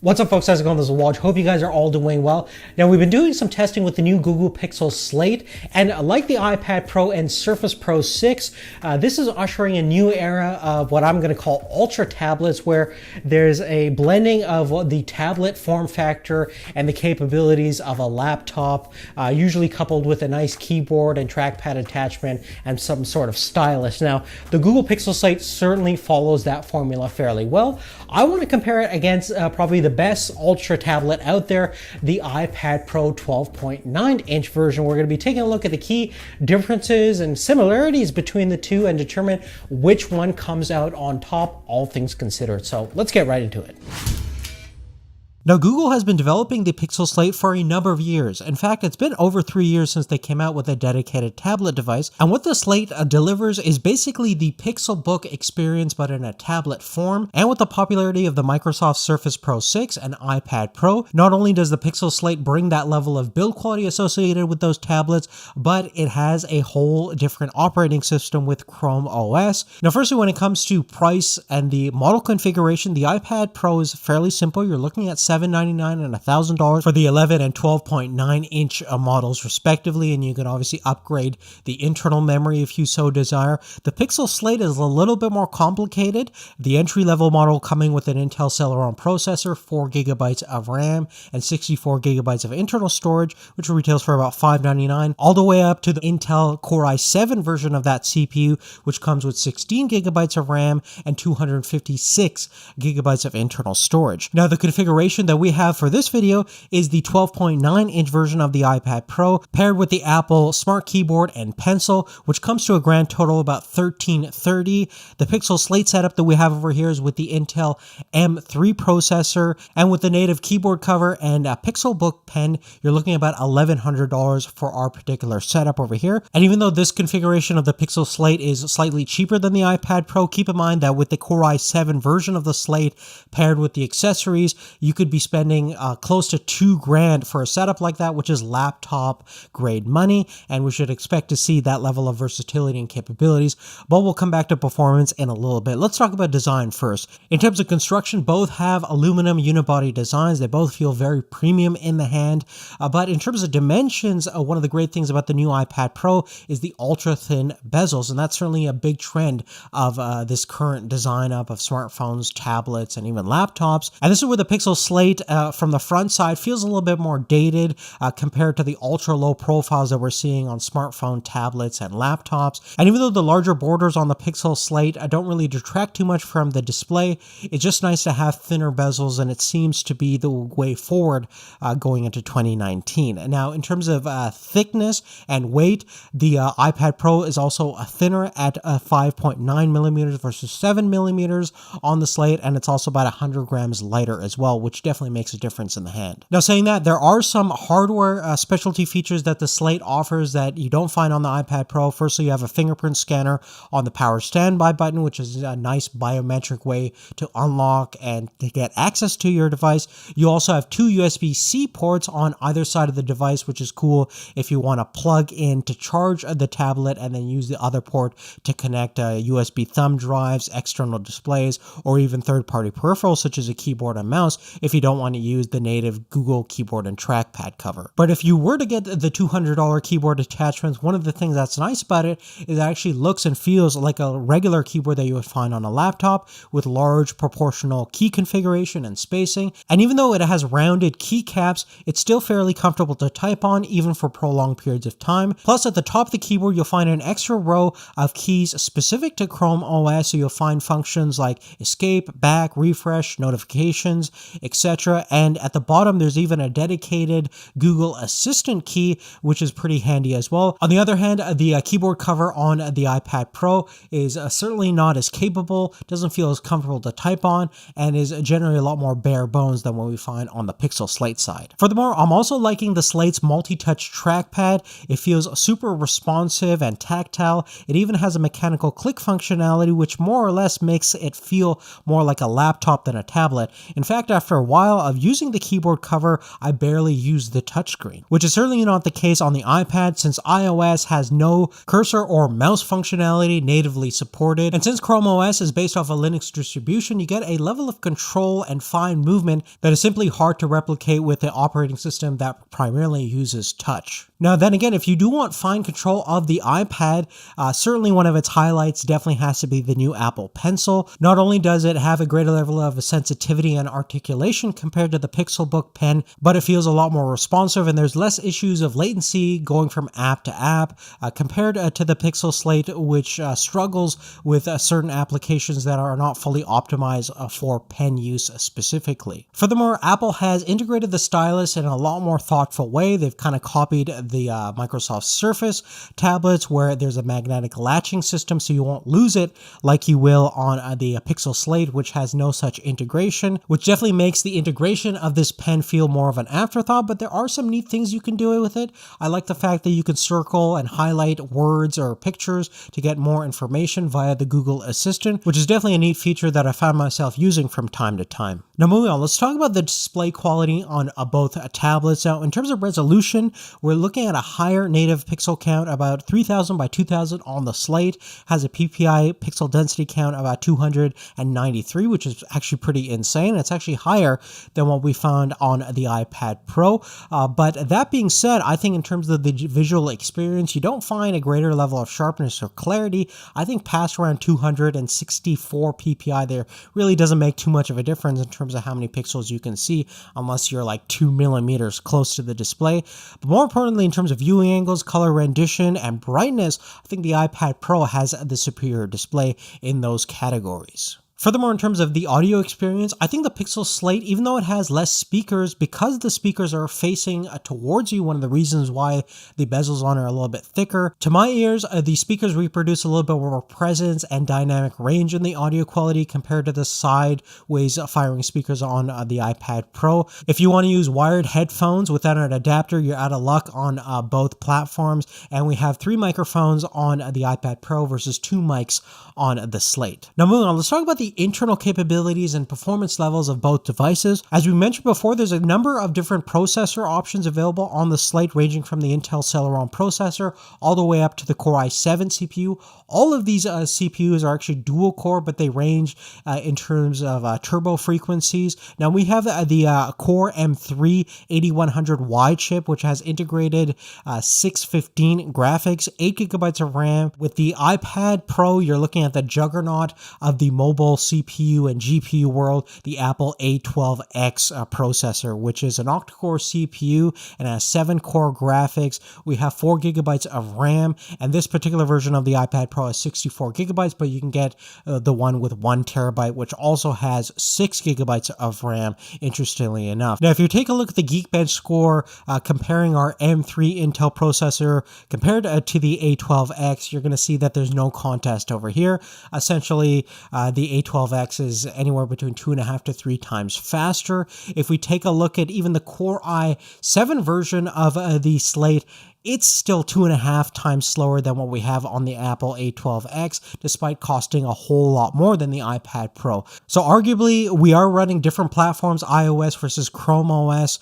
What's up, folks? How's it going? This is Waj. Hope you guys are all doing well. Now, we've been doing some testing with the new Google Pixel Slate, and like the iPad Pro and Surface Pro 6, this is ushering a new era of what I'm going to call ultra tablets, where there's a blending of the tablet form factor and the capabilities of a laptop, usually coupled with a nice keyboard and trackpad attachment and some sort of stylus. Now, the Google Pixel Slate certainly follows that formula fairly well. I want to compare it against probably the best ultra tablet out there, the iPad Pro 12.9-inch version. We're going to be taking a look at the key differences and similarities between the two and determine which one comes out on top, all things considered. So let's get right into it. Now, Google has been developing the Pixel Slate for a number of years. In fact, it's been over 3 years since they came out with a dedicated tablet device. And what the Slate delivers is basically the Pixel Book experience, but in a tablet form. And with the popularity of the Microsoft Surface Pro 6 and iPad Pro, not only does the Pixel Slate bring that level of build quality associated with those tablets, but it has a whole different operating system with Chrome OS. Now, firstly, when it comes to price and the model configuration, the iPad Pro is fairly simple. You're looking at $799 and $1,000 for the 11 and 12.9-inch models respectively, and you can obviously upgrade the internal memory if you so desire. The Pixel Slate is a little bit more complicated. The entry-level model coming with an Intel Celeron processor, 4GB of RAM, and 64GB of internal storage, which retails for about $599, all the way up to the Intel Core i7 version of that CPU, which comes with 16GB of RAM and 256GB of internal storage. Now, the configuration that we have for this video is the 12.9-inch version of the iPad Pro, paired with the Apple Smart Keyboard and Pencil, which comes to a grand total about $1,330. The Pixel Slate setup that we have over here is with the Intel M3 processor, and with the native keyboard cover and a Pixel Book pen, you're looking at about $1,100 for our particular setup over here. And even though this configuration of the Pixel Slate is slightly cheaper than the iPad Pro, keep in mind that with the Core i7 version of the Slate paired with the accessories, you could be spending close to $2,000 for a setup like that, which is laptop grade money, and we should expect to see that level of versatility and capabilities, but we'll come back to performance in a little bit. Let's talk about design first. In terms of construction, both have aluminum unibody designs. They both feel very premium in the hand, but in terms of dimensions, one of the great things about the new iPad Pro is the ultra thin bezels, and that's certainly a big trend of this current design up of smartphones, tablets, and even laptops. And this is where the Pixel Slate from the front side feels a little bit more dated compared to the ultra low profiles that we're seeing on smartphone, tablets, and laptops. And even though the larger borders on the Pixel Slate don't really detract too much from the display, it's just nice to have thinner bezels, and it seems to be the way forward going into 2019. Now, in terms of thickness and weight, the iPad Pro is also thinner at 5.9 millimeters versus 7 millimeters on the Slate, and it's also about 100 grams lighter as well, which definitely makes a difference in the hand. Now, saying that, there are some hardware specialty features that the Slate offers that you don't find on the iPad Pro. Firstly, you have a fingerprint scanner on the power standby button, which is a nice biometric way to unlock and to get access to your device. You also have two USB-C ports on either side of the device, which is cool if you want to plug in to charge the tablet and then use the other port to connect USB thumb drives, external displays, or even third-party peripherals such as a keyboard and mouse if you don't want to use the native Google keyboard and trackpad cover. But if you were to get the $200 keyboard attachments, one of the things that's nice about it is it actually looks and feels like a regular keyboard that you would find on a laptop with large proportional key configuration and spacing. And even though it has rounded keycaps, it's still fairly comfortable to type on even for prolonged periods of time. Plus, at the top of the keyboard, you'll find an extra row of keys specific to Chrome OS, so you'll find functions like escape, back, refresh, notifications, etc. And at the bottom, there's even a dedicated Google Assistant key, which is pretty handy as well. On the other hand, the keyboard cover on the iPad Pro is certainly not as capable, doesn't feel as comfortable to type on, and is generally a lot more bare bones than what we find on the Pixel Slate side. Furthermore, I'm also liking the Slate's multi-touch trackpad. It feels super responsive and tactile. It even has a mechanical click functionality, which more or less makes it feel more like a laptop than a tablet. In fact, after a while, while of using the keyboard cover, I barely use the touchscreen, which is certainly not the case on the iPad since iOS has no cursor or mouse functionality natively supported. And since Chrome OS is based off a Linux distribution, you get a level of control and fine movement that is simply hard to replicate with the operating system that primarily uses touch. Now then again, if you do want fine control of the iPad, certainly one of its highlights definitely has to be the new Apple Pencil. Not only does it have a greater level of sensitivity and articulation compared to the Pixelbook pen, but it feels a lot more responsive and there's less issues of latency going from app to app compared to the Pixel Slate, which struggles with certain applications that are not fully optimized for pen use specifically. Furthermore, Apple has integrated the stylus in a lot more thoughtful way. They've kind of copied the Microsoft Surface tablets where there's a magnetic latching system so you won't lose it like you will on the Pixel Slate, which has no such integration, which definitely makes the integration of this pen feel more of an afterthought, but there are some neat things you can do with it. I like the fact that you can circle and highlight words or pictures to get more information via the Google Assistant, which is definitely a neat feature that I found myself using from time to time. Now moving on, let's talk about the display quality on both tablets. Now in terms of resolution, we're looking at a higher native pixel count, about 3000 by 2000 on the Slate, has a PPI pixel density count about 293, which is actually pretty insane. It's actually higher than what we found on the iPad Pro. But that being said, I think in terms of the visual experience, you don't find a greater level of sharpness or clarity. I think past around 264 PPI there really doesn't make too much of a difference in terms of how many pixels you can see, unless you're like 2 millimeters close to the display. But more importantly, in terms of viewing angles, color rendition, and brightness, I think the iPad Pro has the superior display in those categories. Furthermore, in terms of the audio experience, I think the Pixel Slate, even though it has less speakers, because the speakers are facing towards you, one of the reasons why the bezels on are a little bit thicker, to my ears, the speakers reproduce a little bit more presence and dynamic range in the audio quality compared to the sideways firing speakers on the iPad Pro. If you want to use wired headphones without an adapter, you're out of luck on both platforms, and we have 3 microphones on the iPad Pro versus 2 mics on the Slate. Now moving on, let's talk about the internal capabilities and performance levels of both devices. As we mentioned before, there's a number of different processor options available on the Slate, ranging from the Intel Celeron processor all the way up to the Core i7 CPU. All of these CPUs are actually dual core, but they range in terms of turbo frequencies. Now we have the Core M3 8100Y chip, which has integrated 615 graphics, 8 gigabytes of RAM. With the iPad Pro, you're looking at the juggernaut of the mobile CPU and GPU world, the Apple A12X processor, which is an octa-core CPU and has 7-core graphics. We have 4 gigabytes of RAM, and this particular version of the iPad Pro is 64 gigabytes, but you can get the one with 1 terabyte, which also has 6 gigabytes of RAM, interestingly enough. Now, if you take a look at the Geekbench score, comparing our M3 Intel processor compared to the A12X, you're going to see that there's no contest over here. Essentially, the A12X is anywhere between 2.5 to 3 times faster. If we take a look at even the Core i7 version of the Slate, it's still 2.5 times slower than what we have on the Apple A12X, despite costing a whole lot more than the iPad Pro. So arguably, we are running different platforms, iOS versus Chrome OS,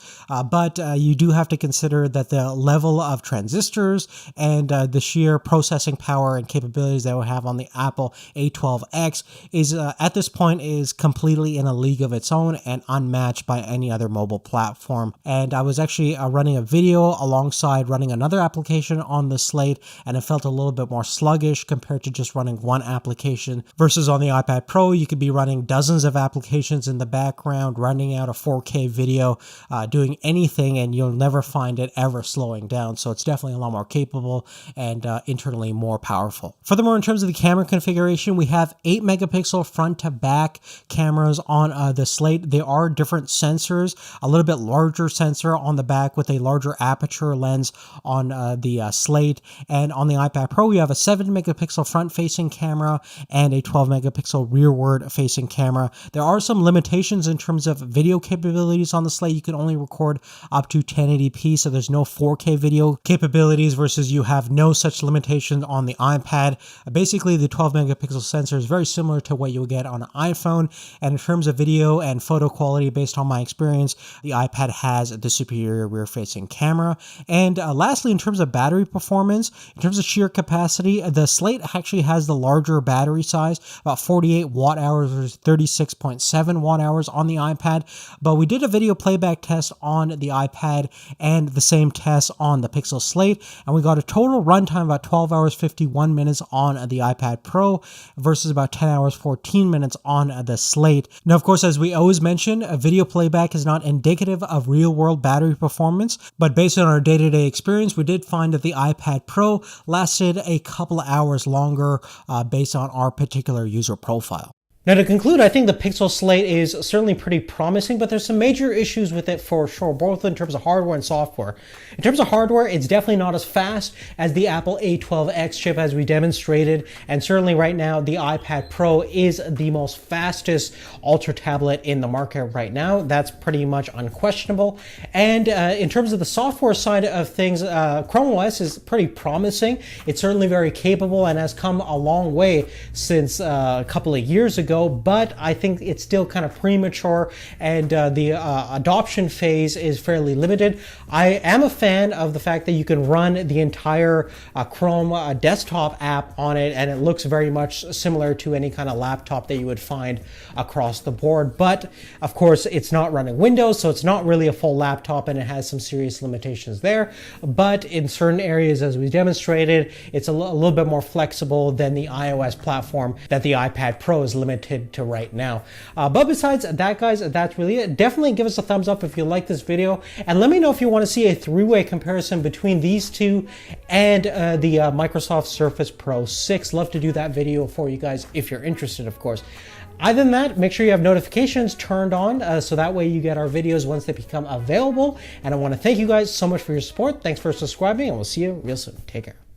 but you do have to consider that the level of transistors and the sheer processing power and capabilities that we have on the Apple A12X is, at this point, is completely in a league of its own and unmatched by any other mobile platform. And I was actually running a video alongside running another application on the Slate, and it felt a little bit more sluggish compared to just running one application versus on the iPad Pro. You could be running dozens of applications in the background, running out a 4K video, doing anything, and you'll never find it ever slowing down. So it's definitely a lot more capable and internally more powerful. Furthermore, in terms of the camera configuration, we have 8 megapixel front to back cameras on the Slate. There are different sensors, a little bit larger sensor on the back with a larger aperture lens on on the Slate, and on the iPad Pro we have a 7 megapixel front-facing camera and a 12 megapixel rearward-facing camera. There are some limitations in terms of video capabilities on the Slate. You can only record up to 1080p, so there's no 4K video capabilities, versus you have no such limitations on the iPad. Basically, the 12 megapixel sensor is very similar to what you'll get on an iPhone, and in terms of video and photo quality, based on my experience, the iPad has the superior rear-facing camera. And lastly, in terms of battery performance, in terms of sheer capacity, the Slate actually has the larger battery size, about 48 watt hours versus 36.7 watt hours on the iPad. But we did a video playback test on the iPad and the same test on the Pixel Slate, and we got a total runtime about 12 hours 51 minutes on the iPad Pro versus about 10 hours 14 minutes on the Slate. Now, of course, as we always mention, a video playback is not indicative of real-world battery performance, but based on our day-to-day experience, we did find that the iPad Pro lasted a couple of hours longer based on our particular user profile. Now, to conclude, I think the Pixel Slate is certainly pretty promising, but there's some major issues with it for sure, both in terms of hardware and software. In terms of hardware, it's definitely not as fast as the Apple A12X chip, as we demonstrated, and certainly right now the iPad Pro is the most fastest Ultra tablet in the market right now. That's pretty much unquestionable. And in terms of the software side of things, Chrome OS is pretty promising. It's certainly very capable and has come a long way since a couple of years ago. But I think it's still kind of premature, and the adoption phase is fairly limited. I am a fan of the fact that you can run the entire Chrome desktop app on it, and it looks very much similar to any kind of laptop that you would find across the board. But of course, it's not running Windows, so it's not really a full laptop, and it has some serious limitations there. But in certain areas, as we demonstrated, it's a little bit more flexible than the iOS platform that the iPad Pro is limited to right now. But besides that, guys, that's really it. Definitely give us a thumbs up if you like this video, and let me know if you want to see a three-way comparison between these two and the Microsoft Surface Pro 6. Love to do that video for you guys if you're interested, of course. Other than that, make sure you have notifications turned on so that way you get our videos once they become available. And I want to thank you guys so much for your support. Thanks for subscribing, and we'll see you real soon. Take care.